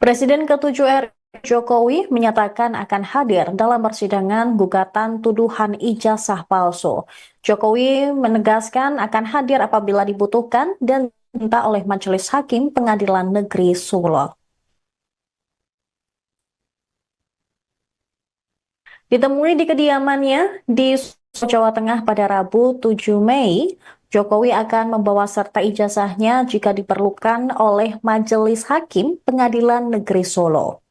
Presiden ke-7 RI Jokowi menyatakan akan hadir dalam persidangan gugatan tuduhan ijazah palsu. Jokowi menegaskan akan hadir apabila dibutuhkan dan diminta oleh Majelis Hakim Pengadilan Negeri Solo. Ditemui di kediamannya di Jawa Tengah pada Rabu 7 Mei, Jokowi akan membawa serta ijazahnya jika diperlukan oleh Majelis Hakim Pengadilan Negeri Solo.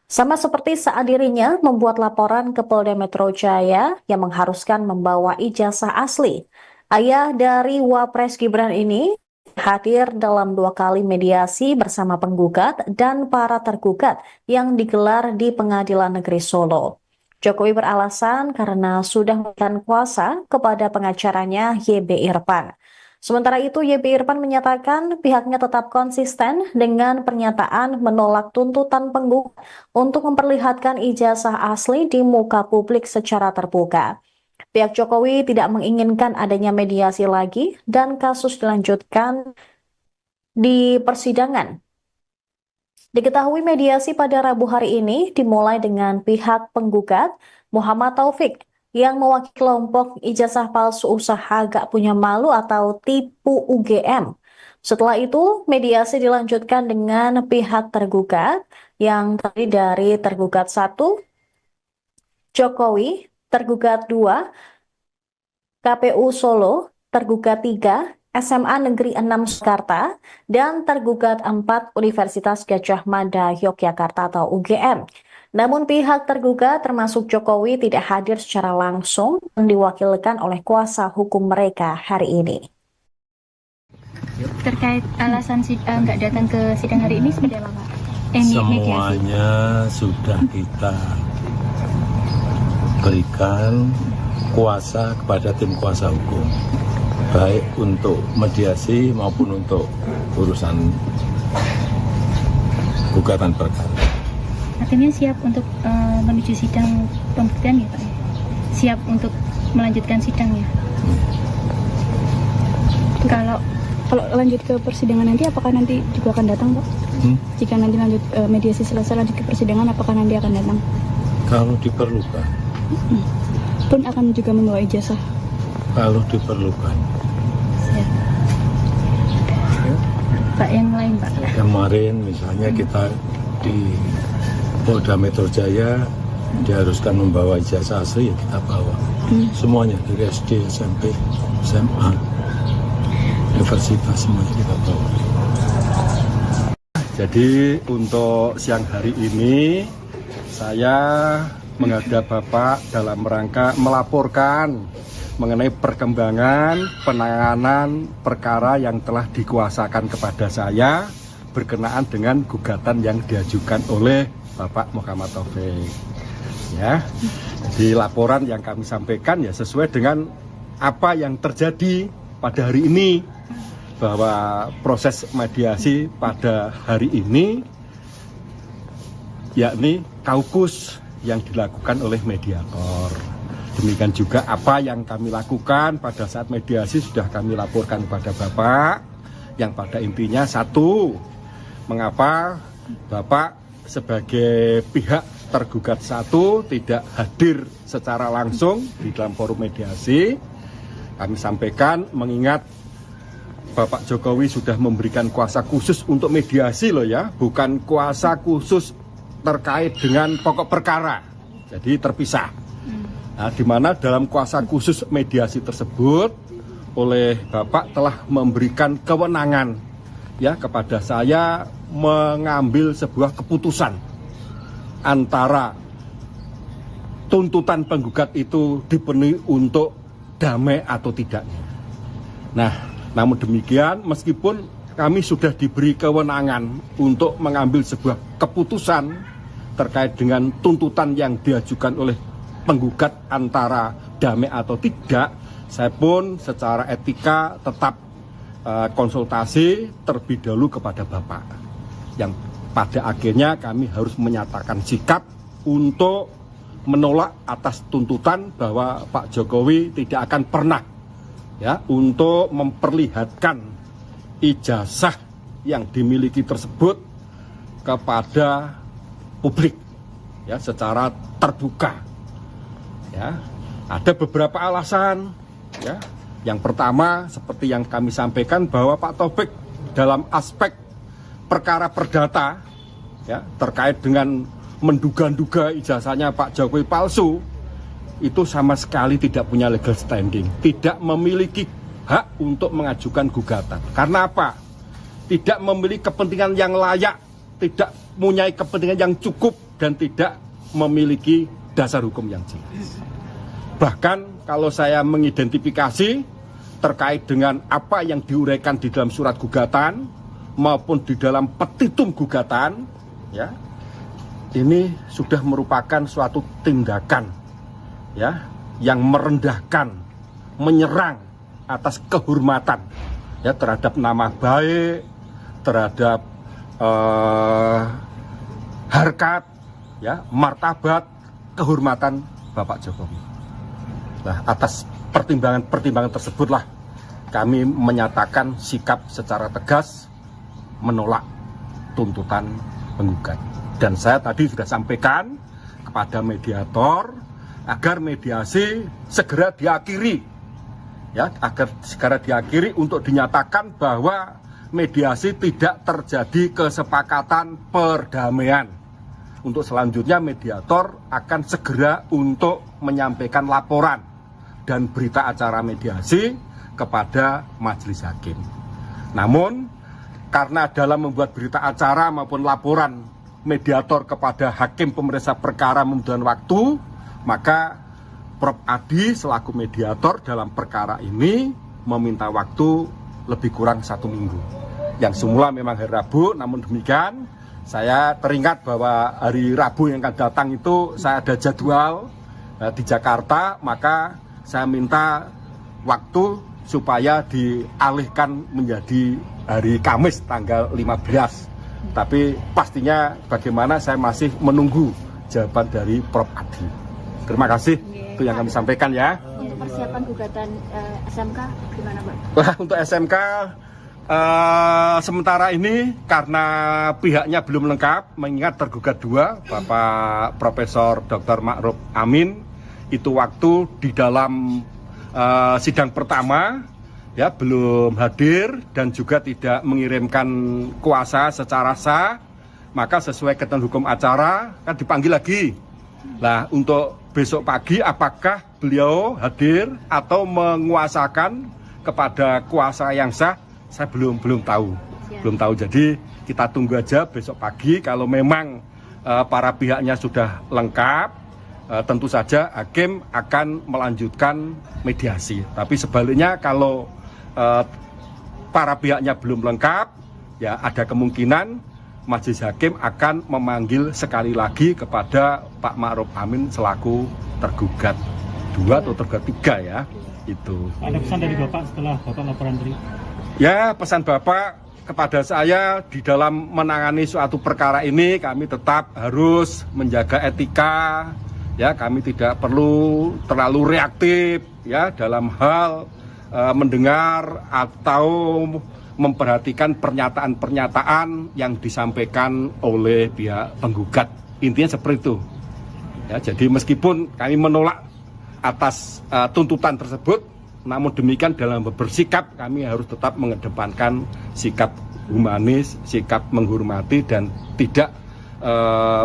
Sama seperti saat dirinya membuat laporan ke Polda Metro Jaya yang mengharuskan membawa ijazah asli. Ayah dari Wapres Gibran ini hadir dalam 2 kali mediasi bersama penggugat dan para tergugat yang digelar di Pengadilan Negeri Solo. Jokowi beralasan karena sudah memberikan kuasa kepada pengacaranya YB Irfan. Sementara itu, YB Irfan menyatakan pihaknya tetap konsisten dengan pernyataan menolak tuntutan penggugat untuk memperlihatkan ijazah asli di muka publik secara terbuka. Pihak Jokowi tidak menginginkan adanya mediasi lagi dan kasus dilanjutkan di persidangan. Diketahui mediasi pada Rabu hari ini dimulai dengan pihak penggugat Muhammad Taufik yang mewakili kelompok ijazah palsu usaha gak punya malu atau tipu UGM. Setelah itu, mediasi dilanjutkan dengan pihak tergugat yang terdiri dari tergugat 1, Jokowi, tergugat 2, KPU Solo, tergugat 3, SMA Negeri 6 Jakarta, dan tergugat 4 Universitas Gadjah Mada Yogyakarta atau UGM. Namun pihak tergugat termasuk Jokowi tidak hadir secara langsung yang diwakilkan oleh kuasa hukum mereka hari ini. Terkait alasan nggak datang ke sidang hari ini seperti apa, Pak? Semuanya sudah kita berikan kuasa kepada tim kuasa hukum, baik untuk mediasi maupun untuk urusan gugatan perkara. Artinya siap untuk menuju sidang pembuktian ya, Pak? Siap untuk melanjutkan sidangnya. Kalau lanjut ke persidangan nanti, apakah nanti juga akan datang, Pak? Jika nanti lanjut mediasi selesai lanjut ke persidangan, apakah nanti akan datang? Kalau diperlukan. Pun akan juga membawa ijazah. Kalau diperlukan. Siap. Pak, yang lain, Pak? Kemarin misalnya kita di Polda Metro Jaya diharuskan membawa ijazah asli, ya kita bawa. Semuanya dari SD, SMP, SMA, universitas, semuanya kita bawa. Jadi untuk siang hari ini saya menghadap Bapak dalam rangka melaporkan mengenai perkembangan penanganan perkara yang telah dikuasakan kepada saya berkenaan dengan gugatan yang diajukan oleh Bapak Muhammad Taufik. Ya, jadi laporan yang kami sampaikan ya sesuai dengan apa yang terjadi pada hari ini, bahwa proses mediasi pada hari ini yakni kaukus yang dilakukan oleh mediator. Demikian juga apa yang kami lakukan pada saat mediasi sudah kami laporkan kepada Bapak, yang pada intinya satu, mengapa Bapak sebagai pihak tergugat 1 tidak hadir secara langsung di dalam forum mediasi. Kami sampaikan mengingat Bapak Jokowi sudah memberikan kuasa khusus untuk mediasi loh ya, bukan kuasa khusus terkait dengan pokok perkara. Jadi terpisah. Nah, di mana dalam kuasa khusus mediasi tersebut oleh Bapak telah memberikan kewenangan ya kepada saya mengambil sebuah keputusan antara tuntutan penggugat itu dipenuhi untuk damai atau tidaknya. Nah, namun demikian meskipun kami sudah diberi kewenangan untuk mengambil sebuah keputusan terkait dengan tuntutan yang diajukan oleh penggugat antara damai atau tidak, saya pun secara etika tetap konsultasi terlebih dahulu kepada Bapak. Yang pada akhirnya kami harus menyatakan sikap untuk menolak atas tuntutan bahwa Pak Jokowi tidak akan pernah ya untuk memperlihatkan ijazah yang dimiliki tersebut kepada publik ya secara terbuka. Ya, ada beberapa alasan ya. Yang pertama seperti yang kami sampaikan bahwa Pak Taufik dalam aspek perkara perdata ya terkait dengan menduga-duga ijazahnya Pak Jokowi palsu itu sama sekali tidak punya legal standing, tidak memiliki hak untuk mengajukan gugatan. Karena apa? Tidak memiliki kepentingan yang layak, tidak mempunyai kepentingan yang cukup, dan tidak memiliki dasar hukum yang jelas. Bahkan kalau saya mengidentifikasi terkait dengan apa yang diuraikan di dalam surat gugatan maupun di dalam petitum gugatan, ya, ini sudah merupakan suatu tindakan ya yang merendahkan, menyerang atas kehormatan ya terhadap nama baik, terhadap harkat, ya, martabat, kehormatan Bapak Jokowi. Nah, atas pertimbangan-pertimbangan tersebutlah kami menyatakan sikap secara tegas menolak tuntutan penggugat. Dan saya tadi sudah sampaikan kepada mediator agar mediasi segera diakhiri, ya, agar segera diakhiri untuk dinyatakan bahwa mediasi tidak terjadi kesepakatan perdamaian. Untuk selanjutnya mediator akan segera untuk menyampaikan laporan dan berita acara mediasi kepada majelis hakim. Namun karena dalam membuat berita acara maupun laporan mediator kepada hakim pemeriksa perkara membutuhkan waktu, maka Prof. Adi selaku mediator dalam perkara ini meminta waktu lebih kurang 1 minggu. Yang semula memang hari Rabu, namun demikian saya teringat bahwa hari Rabu yang akan datang itu saya ada jadwal di Jakarta, maka saya minta waktu supaya dialihkan menjadi hari Kamis tanggal 15. Tapi pastinya bagaimana saya masih menunggu jawaban dari Prof. Adi. Terima kasih, itu yang kami sampaikan ya. Untuk persiapan gugatan SMK gimana, Pak? Wah, untuk SMK sementara ini karena pihaknya belum lengkap, mengingat tergugat 2, Bapak Profesor Dr. Ma'ruf Amin, itu waktu di dalam sidang pertama ya belum hadir dan juga tidak mengirimkan kuasa secara sah, maka sesuai ketentuan hukum acara kan dipanggil lagi. Nah, untuk besok pagi apakah beliau hadir atau menguasakan kepada kuasa yang sah, saya belum tahu. Belum tahu. Jadi kita tunggu aja besok pagi kalau memang para pihaknya sudah lengkap, tentu saja hakim akan melanjutkan mediasi. Tapi sebaliknya kalau para pihaknya belum lengkap, ya ada kemungkinan majelis hakim akan memanggil sekali lagi kepada Pak Ma'ruf Amin selaku tergugat 2 atau tergugat 3 ya. Itu. Ada pesan dari Bapak setelah Bapak laporan tadi? Ya, pesan Bapak kepada saya di dalam menangani suatu perkara ini kami tetap harus menjaga etika, ya, kami tidak perlu terlalu reaktif ya dalam hal mendengar atau memperhatikan pernyataan-pernyataan yang disampaikan oleh pihak penggugat. Intinya seperti itu. Ya, jadi meskipun kami menolak atas tuntutan tersebut, namun demikian dalam bersikap kami harus tetap mengedepankan sikap humanis, sikap menghormati dan tidak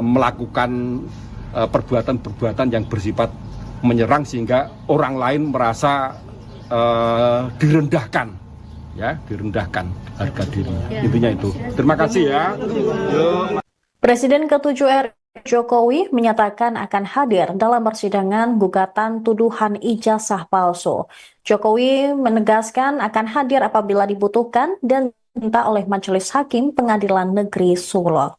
melakukan perbuatan-perbuatan yang bersifat menyerang sehingga orang lain merasa direndahkan, ya, direndahkan harga diri. Intinya itu. Terima kasih ya. Presiden ke-7 RI Jokowi menyatakan akan hadir dalam persidangan gugatan tuduhan ijazah palsu. Jokowi menegaskan akan hadir apabila dibutuhkan dan diminta oleh Majelis Hakim Pengadilan Negeri Solo.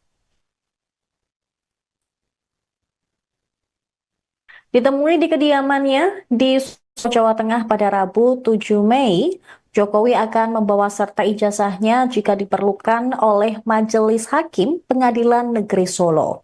Ditemui di kediamannya di Jawa Tengah pada Rabu 7 Mei, Jokowi akan membawa serta ijazahnya jika diperlukan oleh Majelis Hakim Pengadilan Negeri Solo.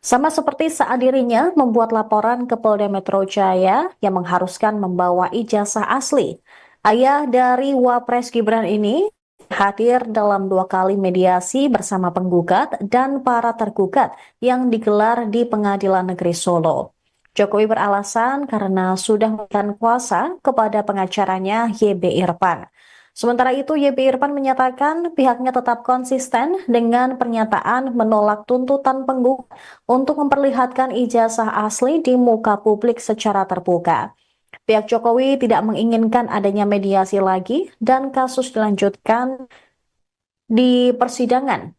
Sama seperti saat dirinya membuat laporan ke Polda Metro Jaya yang mengharuskan membawa ijazah asli. Ayah dari Wapres Gibran ini hadir dalam 2 kali mediasi bersama penggugat dan para tergugat yang digelar di Pengadilan Negeri Solo. Jokowi beralasan karena sudah memberikan kuasa kepada pengacaranya YB Irfan. Sementara itu, YB Irfan menyatakan pihaknya tetap konsisten dengan pernyataan menolak tuntutan penggugat untuk memperlihatkan ijazah asli di muka publik secara terbuka. Pihak Jokowi tidak menginginkan adanya mediasi lagi dan kasus dilanjutkan di persidangan.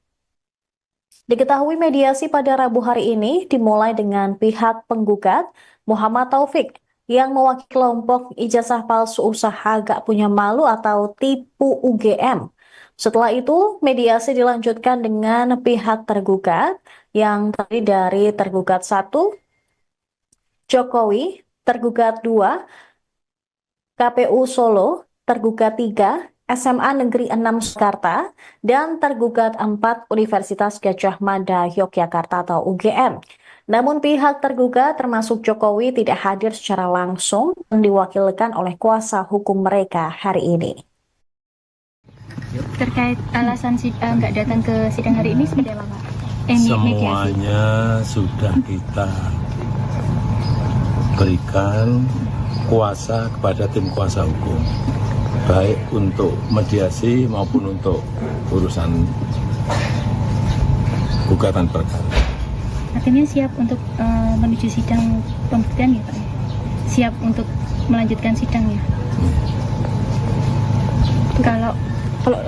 Diketahui mediasi pada Rabu hari ini dimulai dengan pihak penggugat Muhammad Taufik yang mewakili kelompok ijazah palsu usaha gak punya malu atau tipu UGM. Setelah itu, mediasi dilanjutkan dengan pihak tergugat yang terdiri dari tergugat 1, Jokowi, tergugat 2, KPU Solo, tergugat 3, SMA Negeri 6 Jakarta, dan tergugat 4 Universitas Gadjah Mada Yogyakarta atau UGM. Namun pihak tergugat termasuk Jokowi tidak hadir secara langsung yang diwakilkan oleh kuasa hukum mereka hari ini. Terkait alasan nggak datang ke sidang hari ini seperti apa, Pak? Mediasi. Semuanya sudah kita berikan kuasa kepada tim kuasa hukum, baik untuk mediasi maupun untuk urusan gugatan perkara. Artinya siap untuk menuju sidang pembuktian ya, Pak? Siap untuk melanjutkan sidang ya? Kalau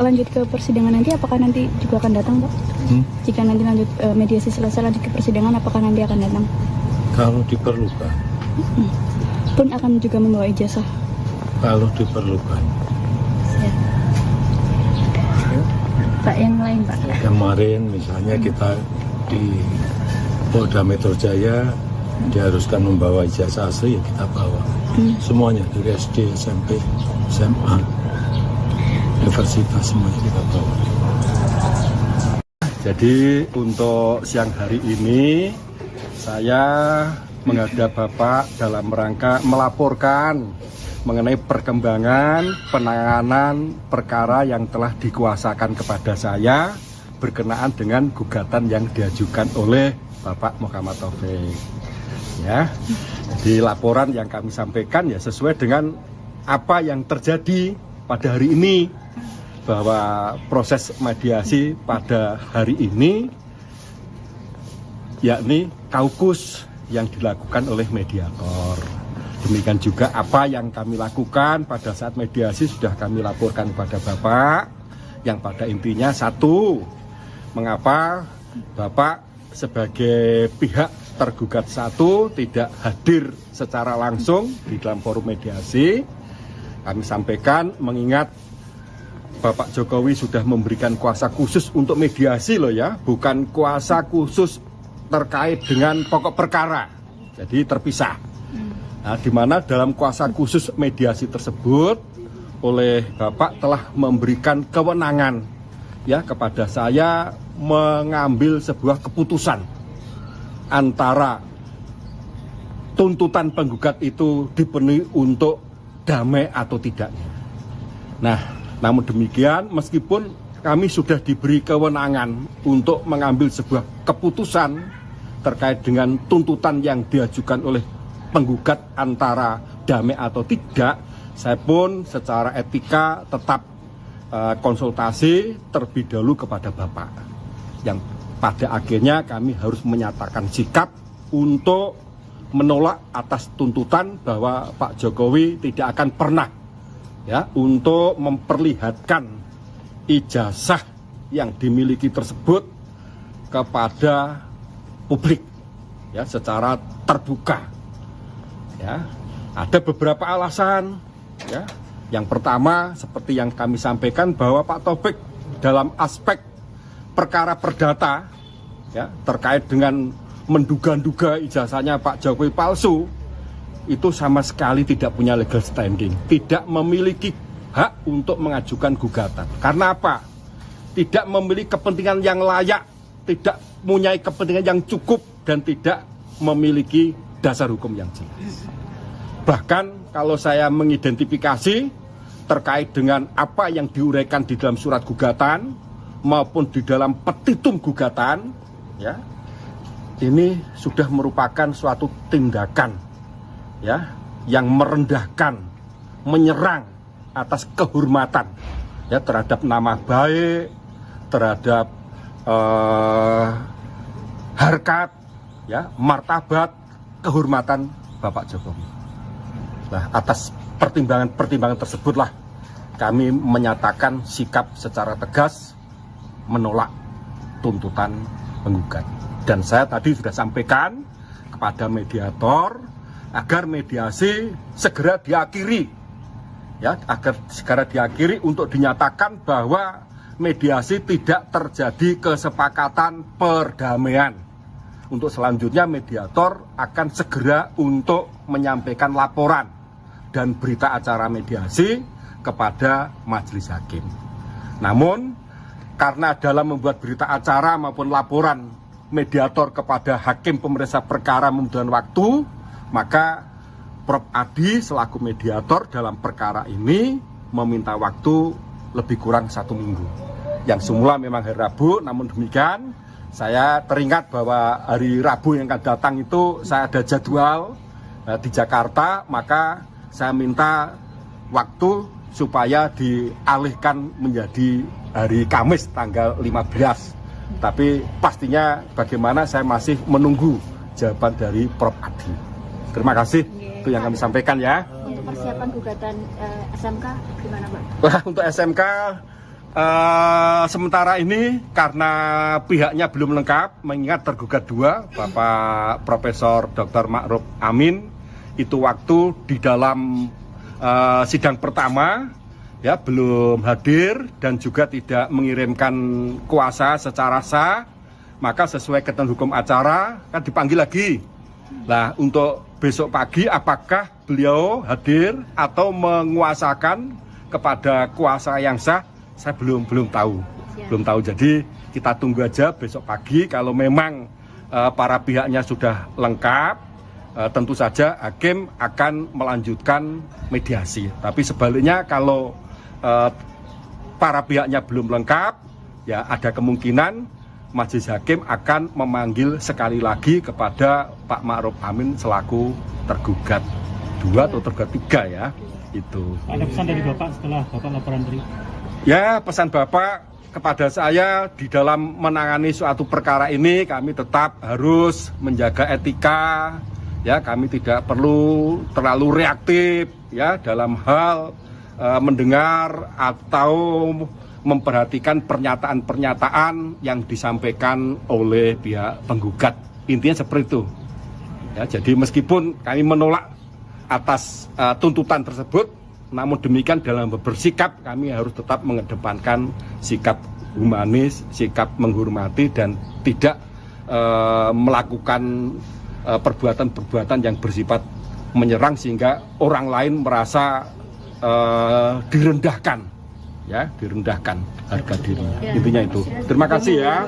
lanjut ke persidangan nanti, apakah nanti juga akan datang, Pak? Jika nanti lanjut mediasi selesai lanjut ke persidangan, apakah nanti akan datang? Kalau diperlukan. Pun akan juga membawa ijazah. Kalau diperlukan. Siap. Pak, yang lain, Pak? Kemarin misalnya kita di Polda Metro Jaya diharuskan membawa ijazah asli, ya kita bawa. Semuanya dari SD, SMP, SMA, universitas, semuanya kita bawa. Jadi untuk siang hari ini saya menghadap Bapak dalam rangka melaporkan mengenai perkembangan penanganan perkara yang telah dikuasakan kepada saya berkenaan dengan gugatan yang diajukan oleh Bapak Muhammad Taufik. Ya, di laporan yang kami sampaikan ya sesuai dengan apa yang terjadi pada hari ini, bahwa proses mediasi pada hari ini yakni kaukus yang dilakukan oleh mediator. Demikian juga apa yang kami lakukan pada saat mediasi sudah kami laporkan kepada Bapak, yang pada intinya 1, mengapa Bapak sebagai pihak tergugat 1 tidak hadir secara langsung di dalam forum mediasi. Kami sampaikan mengingat Bapak Jokowi sudah memberikan kuasa khusus untuk mediasi loh ya, bukan kuasa khusus terkait dengan pokok perkara, jadi terpisah. Nah, di mana dalam kuasa khusus mediasi tersebut oleh Bapak telah memberikan kewenangan ya kepada saya mengambil sebuah keputusan antara tuntutan penggugat itu dipenuhi untuk damai atau tidaknya. Nah, namun demikian meskipun kami sudah diberi kewenangan untuk mengambil sebuah keputusan terkait dengan tuntutan yang diajukan oleh penggugat antara damai atau tidak, saya pun secara etika tetap konsultasi terlebih dahulu kepada Bapak, yang pada akhirnya kami harus menyatakan sikap untuk menolak atas tuntutan bahwa Pak Jokowi tidak akan pernah ya untuk memperlihatkan ijazah yang dimiliki tersebut kepada publik ya secara terbuka. Ya, ada beberapa alasan ya. Yang pertama seperti yang kami sampaikan bahwa Pak Taufik dalam aspek perkara perdata ya terkait dengan menduga-duga ijazahnya Pak Jokowi palsu, itu sama sekali tidak punya legal standing, tidak memiliki hak untuk mengajukan gugatan. Karena apa? Tidak memiliki kepentingan yang layak, tidak mempunyai kepentingan yang cukup, dan tidak memiliki dasar hukum yang jelas. Bahkan kalau saya mengidentifikasi terkait dengan apa yang diuraikan di dalam surat gugatan maupun di dalam petitum gugatan, ya, ini sudah merupakan suatu tindakan, ya, yang merendahkan, menyerang atas kehormatan, ya, terhadap nama baik, terhadap harkat, ya, martabat, kehormatan Bapak Jokowi. Nah, atas pertimbangan tersebutlah kami menyatakan sikap secara tegas menolak tuntutan penggugat. Dan saya tadi sudah sampaikan kepada mediator agar mediasi segera diakhiri, ya, agar segera diakhiri untuk dinyatakan bahwa mediasi tidak terjadi kesepakatan perdamaian. Untuk selanjutnya mediator akan segera untuk menyampaikan laporan dan berita acara mediasi kepada majelis hakim. Namun karena dalam membuat berita acara maupun laporan mediator kepada hakim pemeriksa perkara membutuhkan waktu, maka Prof. Adi selaku mediator dalam perkara ini meminta waktu lebih kurang 1 minggu. Yang semula memang hari Rabu, namun demikian saya teringat bahwa hari Rabu yang akan datang itu saya ada jadwal di Jakarta, maka saya minta waktu supaya dialihkan menjadi hari Kamis tanggal 15. Tapi pastinya bagaimana saya masih menunggu jawaban dari Prof. Adi. Terima kasih, itu yang kami sampaikan ya. Untuk persiapan gugatan SMK gimana Pak? Wah, untuk SMK sementara ini karena pihaknya belum lengkap, mengingat tergugat 2, Bapak Profesor Dr. Ma'ruf Amin, itu waktu di dalam sidang pertama, ya, belum hadir dan juga tidak mengirimkan kuasa secara sah, maka sesuai ketentuan hukum acara kan dipanggil lagi. Nah, untuk besok pagi apakah beliau hadir atau menguasakan kepada kuasa yang sah, saya belum tahu. Belum tahu. Jadi kita tunggu aja besok pagi. Kalau memang para pihaknya sudah lengkap, tentu saja hakim akan melanjutkan mediasi. Tapi sebaliknya kalau para pihaknya belum lengkap, ya ada kemungkinan majelis hakim akan memanggil sekali lagi kepada Pak Ma'ruf Amin selaku tergugat 2 atau tergugat 3, ya. Itu. Ada pesan dari Bapak setelah Bapak laporan tadi? Ya, pesan Bapak kepada saya di dalam menangani suatu perkara ini, kami tetap harus menjaga etika, ya, kami tidak perlu terlalu reaktif, ya, dalam hal mendengar atau memperhatikan pernyataan-pernyataan yang disampaikan oleh pihak penggugat. Intinya seperti itu. Ya, jadi meskipun kami menolak atas tuntutan tersebut, namun demikian dalam bersikap kami harus tetap mengedepankan sikap humanis, sikap menghormati dan tidak melakukan perbuatan-perbuatan yang bersifat menyerang sehingga orang lain merasa direndahkan, ya, direndahkan harga dirinya. Intinya itu. Terima kasih ya.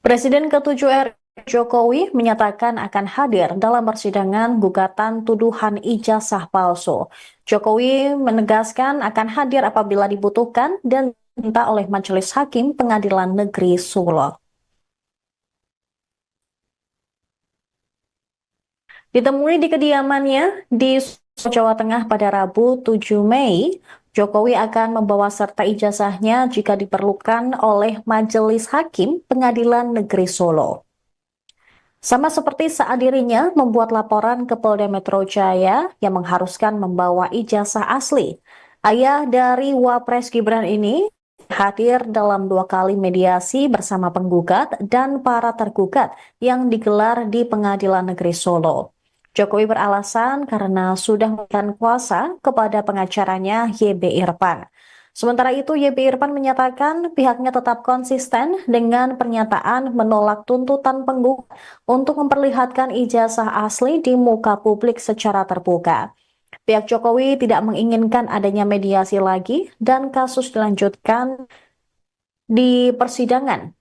Presiden ke-7 RI Jokowi menyatakan akan hadir dalam persidangan gugatan tuduhan ijazah palsu. Jokowi menegaskan akan hadir apabila dibutuhkan dan diminta oleh Majelis Hakim Pengadilan Negeri Solo. Ditemui di kediamannya di Jawa Tengah pada Rabu 7 Mei, Jokowi akan membawa serta ijazahnya jika diperlukan oleh Majelis Hakim Pengadilan Negeri Solo. Sama seperti saat dirinya membuat laporan ke Polda Metro Jaya yang mengharuskan membawa ijazah asli. Ayah dari Wapres Gibran ini hadir dalam 2 kali mediasi bersama penggugat dan para tergugat yang digelar di Pengadilan Negeri Solo. Jokowi beralasan karena sudah memberikan kuasa kepada pengacaranya YB Irfan. Sementara itu, YB Irfan menyatakan pihaknya tetap konsisten dengan pernyataan menolak tuntutan penggugat untuk memperlihatkan ijazah asli di muka publik secara terbuka. Pihak Jokowi tidak menginginkan adanya mediasi lagi dan kasus dilanjutkan di persidangan.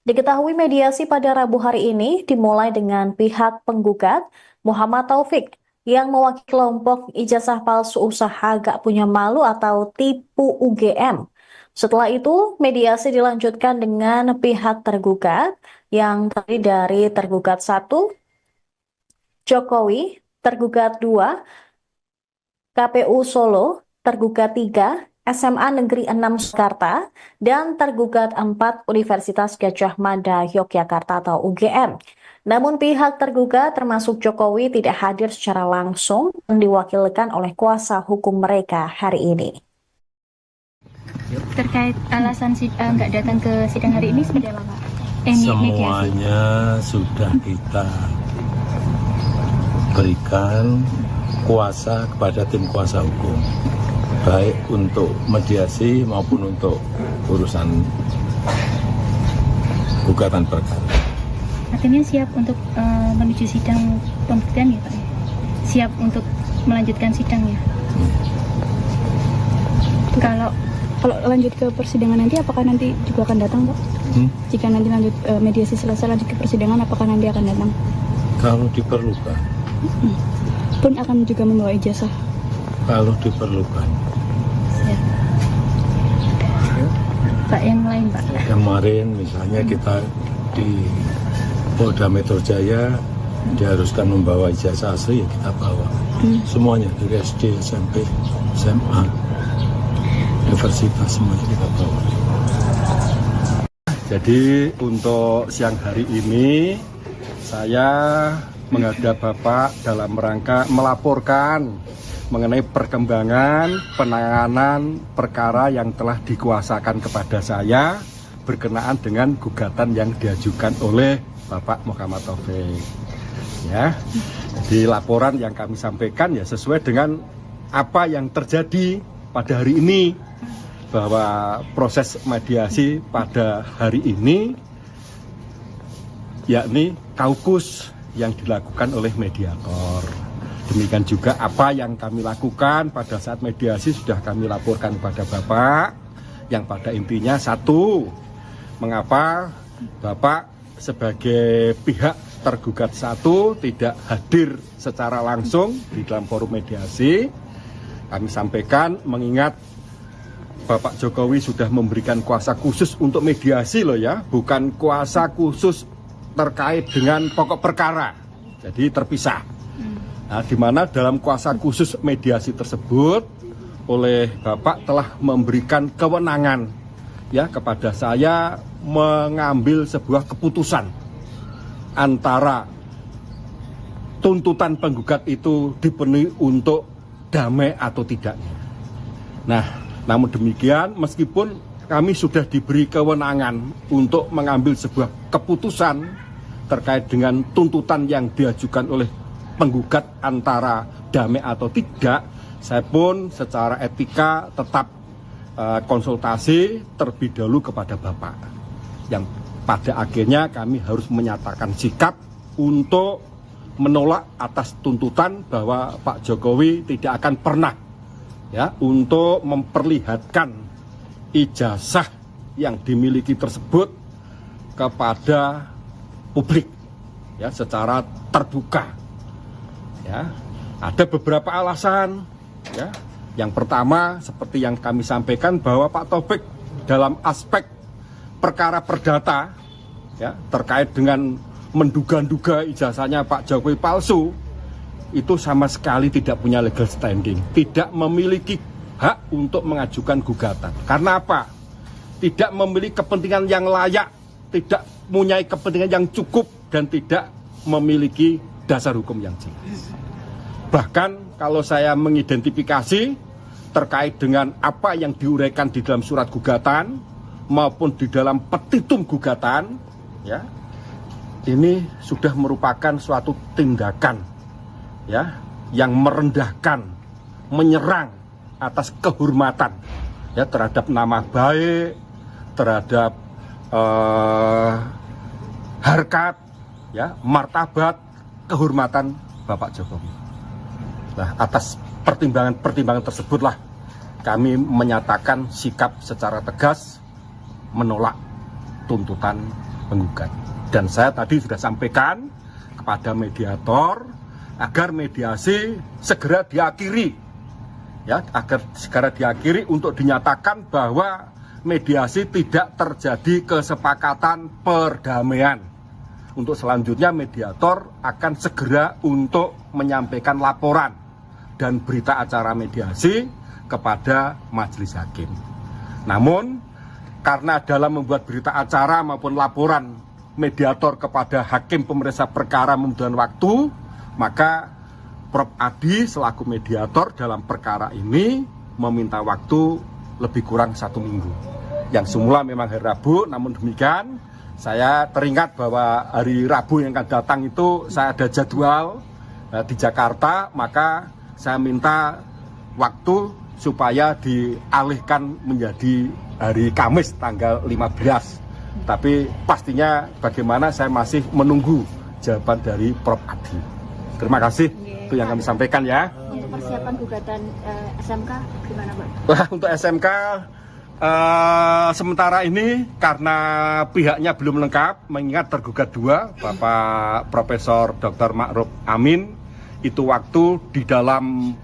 Diketahui mediasi pada Rabu hari ini dimulai dengan pihak penggugat Muhammad Taufik yang mewakili kelompok ijazah palsu usaha gak punya malu atau tipu UGM. Setelah itu, mediasi dilanjutkan dengan pihak tergugat yang terdiri dari tergugat 1, Jokowi, tergugat 2, KPU Solo, tergugat 3, SMA Negeri 6 Jakarta, dan tergugat 4 Universitas Gadjah Mada Yogyakarta atau UGM. Namun pihak tergugat termasuk Jokowi tidak hadir secara langsung dan diwakilkan oleh kuasa hukum mereka hari ini. Terkait alasan nggak datang ke sidang hari ini seperti apa, Pak? Semuanya sudah kita berikan kuasa kepada tim kuasa hukum, baik untuk mediasi maupun untuk urusan gugatan perkara. Artinya siap untuk menuju sidang pembuktian ya, Pak? Siap untuk melanjutkan sidangnya. Kalau lanjut ke persidangan nanti, apakah nanti juga akan datang, Pak? Jika nanti lanjut mediasi selesai lanjut ke persidangan, apakah nanti akan datang? Kalau diperlukan. Pun akan juga membawa ijazah. Kalau diperlukan. Siap. Pak, yang lain, Pak? Kemarin misalnya kita di Polda Metro Jaya diharuskan membawa ijazah asli, ya kita bawa. Semuanya dari SD, SMP, SMA, universitas, semuanya kita bawa. Jadi untuk siang hari ini saya menghadap Bapak dalam rangka melaporkan mengenai perkembangan penanganan perkara yang telah dikuasakan kepada saya berkenaan dengan gugatan yang diajukan oleh Bapak Muhammad Taufik. Ya, jadi laporan yang kami sampaikan ya sesuai dengan apa yang terjadi pada hari ini, bahwa proses mediasi pada hari ini yakni kaukus yang dilakukan oleh mediator. Demikian juga apa yang kami lakukan pada saat mediasi sudah kami laporkan kepada Bapak, yang pada intinya 1, mengapa Bapak sebagai pihak tergugat 1 tidak hadir secara langsung di dalam forum mediasi. Kami sampaikan mengingat Bapak Jokowi sudah memberikan kuasa khusus untuk mediasi loh ya, bukan kuasa khusus terkait dengan pokok perkara, jadi terpisah. Nah, di mana dalam kuasa khusus mediasi tersebut oleh Bapak telah memberikan kewenangan ya kepada saya mengambil sebuah keputusan antara tuntutan penggugat itu dipenuhi untuk damai atau tidaknya. Nah, namun demikian meskipun kami sudah diberi kewenangan untuk mengambil sebuah keputusan terkait dengan tuntutan yang diajukan oleh penggugat antara damai atau tidak, saya pun secara etika tetap konsultasi terlebih dahulu kepada Bapak, yang pada akhirnya kami harus menyatakan sikap untuk menolak atas tuntutan bahwa Pak Jokowi tidak akan pernah ya untuk memperlihatkan ijazah yang dimiliki tersebut kepada publik ya secara terbuka. Ya, ada beberapa alasan ya. Yang pertama seperti yang kami sampaikan bahwa Pak Taufik dalam aspek perkara perdata ya terkait dengan menduga-duga ijazahnya Pak Jokowi palsu itu sama sekali tidak punya legal standing, tidak memiliki hak untuk mengajukan gugatan. Karena apa? Tidak memiliki kepentingan yang layak, tidak mempunyai kepentingan yang cukup, dan tidak memiliki dasar hukum yang jelas. Bahkan kalau saya mengidentifikasi terkait dengan apa yang diuraikan di dalam surat gugatan maupun di dalam petitum gugatan, ya, ini sudah merupakan suatu tindakan ya yang merendahkan, menyerang atas kehormatan ya terhadap nama baik, terhadap harkat ya, martabat, kehormatan Bapak Jokowi. Nah, atas pertimbangan-pertimbangan tersebutlah kami menyatakan sikap secara tegas menolak tuntutan penggugat. Dan saya tadi sudah sampaikan kepada mediator agar mediasi segera diakhiri, ya, agar segera diakhiri untuk dinyatakan bahwa mediasi tidak terjadi kesepakatan perdamaian. Untuk selanjutnya mediator akan segera untuk menyampaikan laporan dan berita acara mediasi kepada majelis hakim. Namun karena dalam membuat berita acara maupun laporan mediator kepada hakim pemeriksa perkara membutuhkan waktu, maka Prof. Adi selaku mediator dalam perkara ini meminta waktu lebih kurang 1 minggu. Yang semula memang hari Rabu, namun demikian saya teringat bahwa hari Rabu yang akan datang itu saya ada jadwal di Jakarta, maka saya minta waktu supaya dialihkan menjadi hari Kamis tanggal 15. Tapi pastinya bagaimana saya masih menunggu jawaban dari Prof. Adi. Terima kasih, itu yang kami sampaikan ya. Untuk persiapan gugatan SMK gimana, Pak? Wah, untuk SMK sementara ini karena pihaknya belum lengkap, mengingat tergugat 2, Bapak Profesor Dr. Ma'ruf Amin, itu waktu di dalam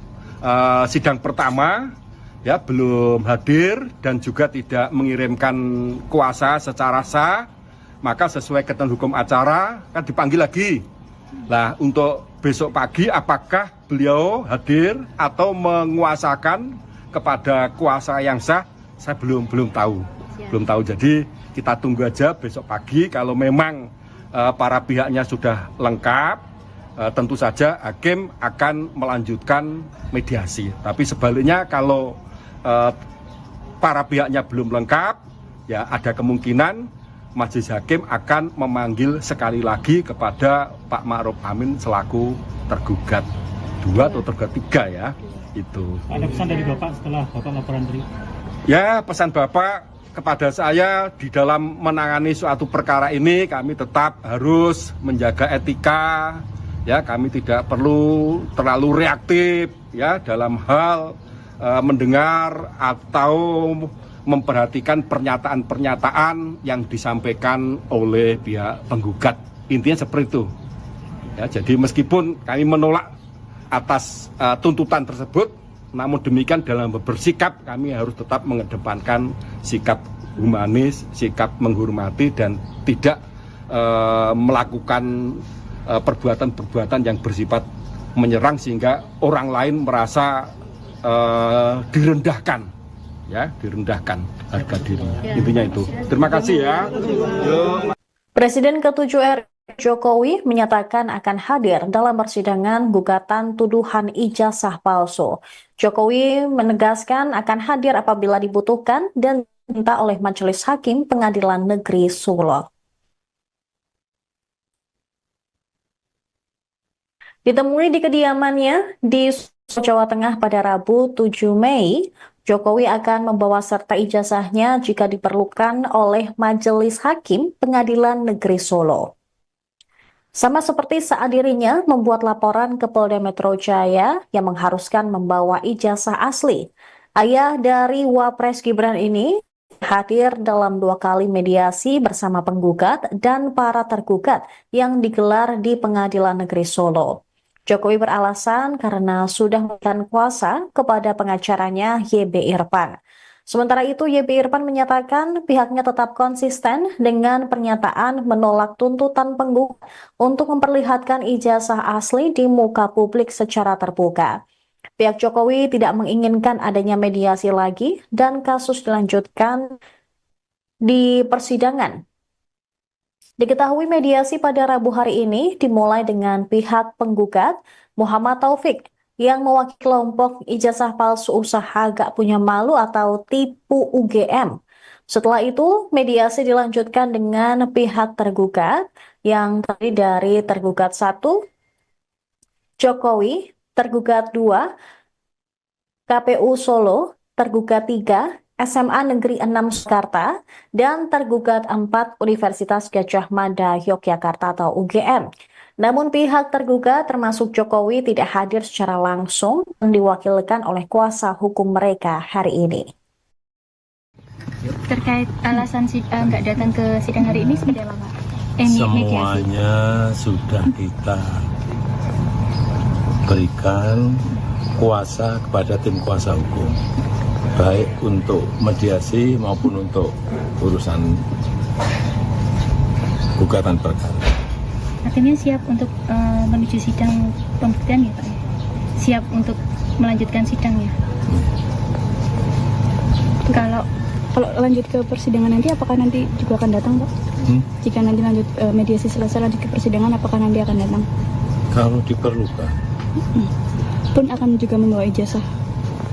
sidang pertama ya belum hadir dan juga tidak mengirimkan kuasa secara sah, maka sesuai ketentuan hukum acara kan dipanggil lagi. Nah, untuk besok pagi apakah beliau hadir atau menguasakan kepada kuasa yang sah, saya belum tahu. Belum tahu. Jadi kita tunggu aja besok pagi kalau memang para pihaknya sudah lengkap. Tentu saja hakim akan melanjutkan mediasi. Tapi sebaliknya kalau para pihaknya belum lengkap, ya ada kemungkinan majelis hakim akan memanggil sekali lagi kepada Pak Ma'ruf Amin selaku tergugat 2 atau tergugat 3 ya. Itu. Ada pesan dari Bapak setelah Bapak laporan tadi? Ya, pesan Bapak kepada saya di dalam menangani suatu perkara ini kami tetap harus menjaga etika. Ya, kami tidak perlu terlalu reaktif ya dalam hal mendengar atau memperhatikan pernyataan-pernyataan yang disampaikan oleh pihak penggugat. Intinya seperti itu. Ya, jadi meskipun kami menolak atas tuntutan tersebut, namun demikian dalam bersikap kami harus tetap mengedepankan sikap humanis, sikap menghormati dan tidak melakukan perbuatan-perbuatan yang bersifat menyerang sehingga orang lain merasa direndahkan, ya, direndahkan harga dirinya. Intinya itu. Terima kasih ya. Presiden ke-7 RI Jokowi menyatakan akan hadir dalam persidangan gugatan tuduhan ijazah palsu. Jokowi menegaskan akan hadir apabila dibutuhkan dan diminta oleh Majelis Hakim Pengadilan Negeri Solo. Ditemui di kediamannya di Jawa Tengah pada Rabu 7 Mei, Jokowi akan membawa serta ijazahnya jika diperlukan oleh Majelis Hakim Pengadilan Negeri Solo. Sama seperti saat dirinya membuat laporan ke Polda Metro Jaya yang mengharuskan membawa ijazah asli. Ayah dari Wapres Gibran ini hadir dalam 2 kali mediasi bersama penggugat dan para tergugat yang digelar di Pengadilan Negeri Solo. Jokowi beralasan karena sudah memberikan kuasa kepada pengacaranya YB Irfan. Sementara itu, YB Irfan menyatakan pihaknya tetap konsisten dengan pernyataan menolak tuntutan penggugat untuk memperlihatkan ijazah asli di muka publik secara terbuka. Pihak Jokowi tidak menginginkan adanya mediasi lagi dan kasus dilanjutkan di persidangan. Diketahui mediasi pada Rabu hari ini dimulai dengan pihak penggugat Muhammad Taufik yang mewakili kelompok ijazah palsu usaha gak punya malu atau tipu UGM. Setelah itu, mediasi dilanjutkan dengan pihak tergugat yang terdiri dari tergugat 1, Jokowi, tergugat 2, KPU Solo, tergugat 3, SMA Negeri 6 Jakarta, dan tergugat 4 Universitas Gadjah Mada Yogyakarta atau UGM. Namun pihak tergugat termasuk Jokowi tidak hadir secara langsung yang diwakilkan oleh kuasa hukum mereka hari ini. Terkait alasan nggak datang ke sidang hari ini seperti apa, Pak? Mediasi. Semuanya sudah kita berikan kuasa kepada tim kuasa hukum, baik untuk mediasi maupun untuk urusan gugatan perkara. Artinya siap untuk menuju sidang pembuktian ya Pak ya? Siap untuk melanjutkan sidang ya? Kalau lanjut ke persidangan nanti, apakah nanti juga akan datang, Pak? Jika nanti lanjut mediasi selesai lanjut ke persidangan, apakah nanti akan datang? Kalau diperlukan. Pun akan juga membawa ijazah.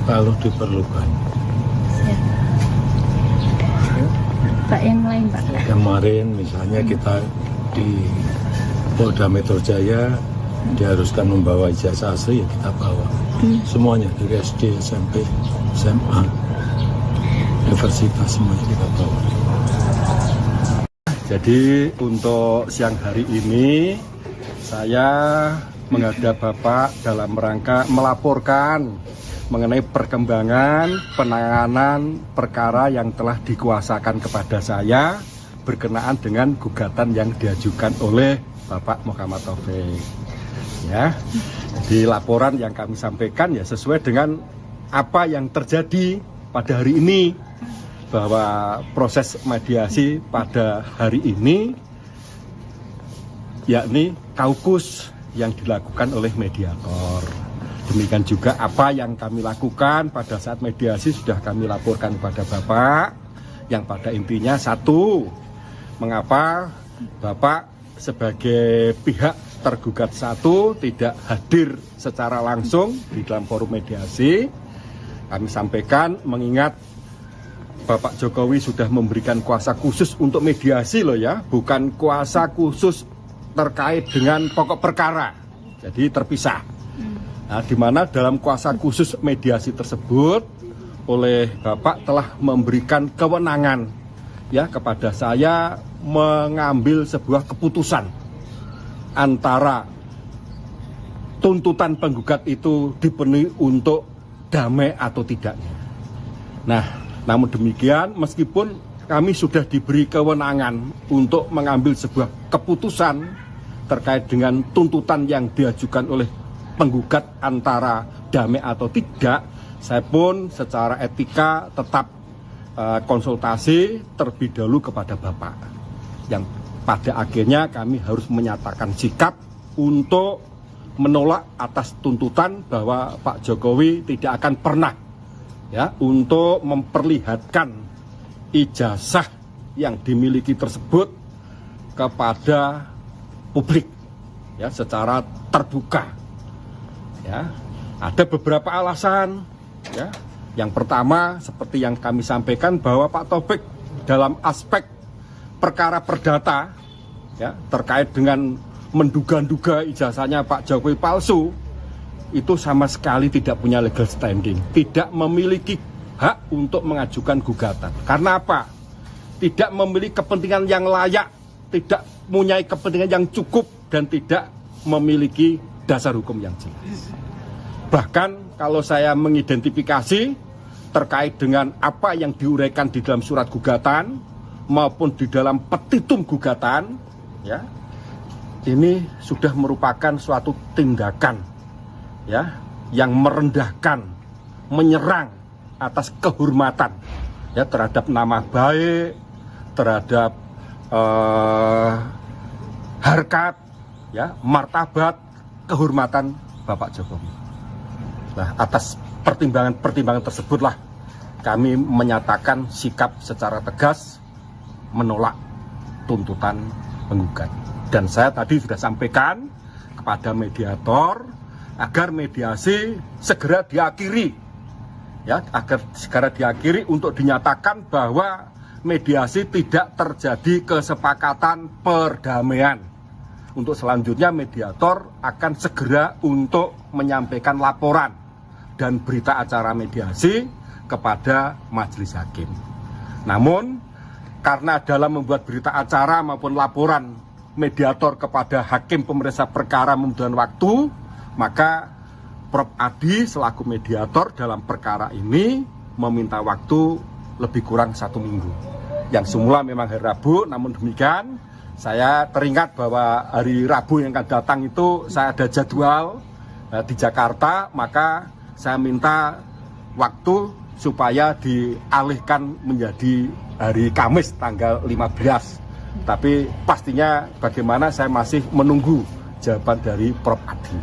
Kalau diperlukan. Siap. Pak yang lain Pak? Kemarin misalnya kita di Polda Metro Jaya diharuskan membawa ijazah asli, ya kita bawa. Semuanya dari SD, SMP, SMA, universitas, semuanya kita bawa. Jadi untuk siang hari ini saya menghadap Bapak dalam rangka melaporkan mengenai perkembangan penanganan perkara yang telah dikuasakan kepada saya berkenaan dengan gugatan yang diajukan oleh Bapak Muhammad Taufik. Ya, di laporan yang kami sampaikan ya sesuai dengan apa yang terjadi pada hari ini, bahwa proses mediasi pada hari ini yakni kaukus yang dilakukan oleh mediator. Demikian juga apa yang kami lakukan pada saat mediasi sudah kami laporkan kepada Bapak, yang pada intinya satu, mengapa Bapak sebagai pihak tergugat satu tidak hadir secara langsung di dalam forum mediasi. Kami sampaikan mengingat Bapak Jokowi sudah memberikan kuasa khusus untuk mediasi loh ya, bukan kuasa khusus terkait dengan pokok perkara. Jadi terpisah. Nah, di mana dalam kuasa khusus mediasi tersebut oleh Bapak telah memberikan kewenangan ya kepada saya mengambil sebuah keputusan antara tuntutan penggugat itu dipenuhi untuk damai atau tidaknya. Nah, namun demikian meskipun kami sudah diberi kewenangan untuk mengambil sebuah keputusan terkait dengan tuntutan yang diajukan oleh penggugat antara damai atau tidak, saya pun secara etika tetap konsultasi terlebih dahulu kepada Bapak, yang pada akhirnya kami harus menyatakan sikap untuk menolak atas tuntutan bahwa Pak Jokowi tidak akan pernah ya untuk memperlihatkan ijazah yang dimiliki tersebut kepada publik ya secara terbuka. Ya, ada beberapa alasan ya. Yang pertama seperti yang kami sampaikan bahwa Pak Taufik dalam aspek perkara perdata ya terkait dengan menduga-duga ijazahnya Pak Jokowi palsu, itu sama sekali tidak punya legal standing, tidak memiliki hak untuk mengajukan gugatan. Karena apa? Tidak memiliki kepentingan yang layak, tidak mempunyai kepentingan yang cukup, dan tidak memiliki dasar hukum yang jelas. Bahkan kalau saya mengidentifikasi terkait dengan apa yang diuraikan di dalam surat gugatan maupun di dalam petitum gugatan, ya, ini sudah merupakan suatu tindakan, ya, yang merendahkan, menyerang atas kehormatan, ya, terhadap nama baik, terhadap harkat, ya, martabat, kehormatan Bapak Jokowi. Nah, atas pertimbangan-pertimbangan tersebutlah kami menyatakan sikap secara tegas menolak tuntutan penggugat. Dan saya tadi sudah sampaikan kepada mediator agar mediasi segera diakhiri, ya, agar segera diakhiri untuk dinyatakan bahwa mediasi tidak terjadi kesepakatan perdamaian. Untuk selanjutnya mediator akan segera untuk menyampaikan laporan dan berita acara mediasi kepada majelis hakim. Namun karena dalam membuat berita acara maupun laporan mediator kepada hakim pemeriksa perkara membutuhkan waktu, maka Prof. Adi selaku mediator dalam perkara ini meminta waktu lebih kurang 1 minggu. Yang semula memang hari Rabu, namun demikian saya teringat bahwa hari Rabu yang akan datang itu saya ada jadwal di Jakarta, maka saya minta waktu supaya dialihkan menjadi hari Kamis tanggal 15. Tapi pastinya bagaimana saya masih menunggu jawaban dari Prof. Adi.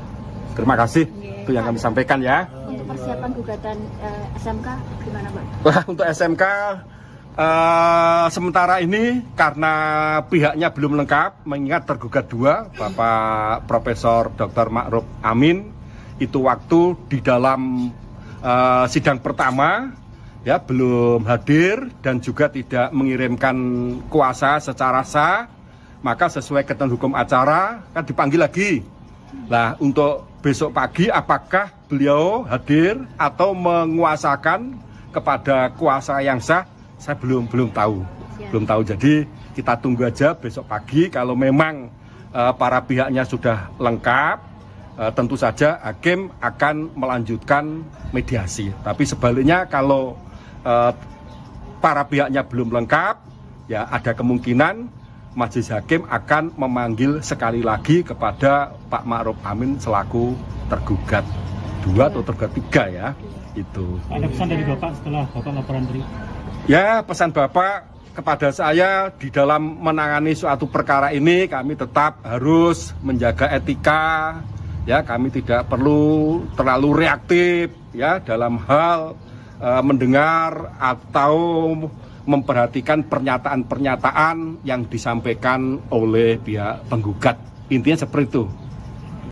Terima kasih, itu yang kami sampaikan ya. Untuk persiapan gugatan SMK gimana, Pak? Wah, untuk SMK sementara ini karena pihaknya belum lengkap, mengingat tergugat 2, Bapak Profesor Dr. Ma'ruf Amin, itu waktu di dalam sidang pertama ya belum hadir dan juga tidak mengirimkan kuasa secara sah, maka sesuai ketentuan hukum acara kan dipanggil lagi. Nah, untuk besok pagi apakah beliau hadir atau menguasakan kepada kuasa yang sah, saya belum tahu. Belum tahu. Jadi kita tunggu aja besok pagi, kalau memang para pihaknya sudah lengkap, tentu saja hakim akan melanjutkan mediasi. Tapi sebaliknya kalau para pihaknya belum lengkap, ya ada kemungkinan majelis hakim akan memanggil sekali lagi kepada Pak Ma'ruf Amin selaku tergugat 2 atau tergugat 3 ya. Itu. Ada pesan dari Bapak setelah Bapak laporan tadi? Ya, pesan Bapak kepada saya di dalam menangani suatu perkara ini, kami tetap harus menjaga etika. Ya, kami tidak perlu terlalu reaktif ya dalam hal mendengar atau memperhatikan pernyataan-pernyataan yang disampaikan oleh pihak penggugat. Intinya seperti itu.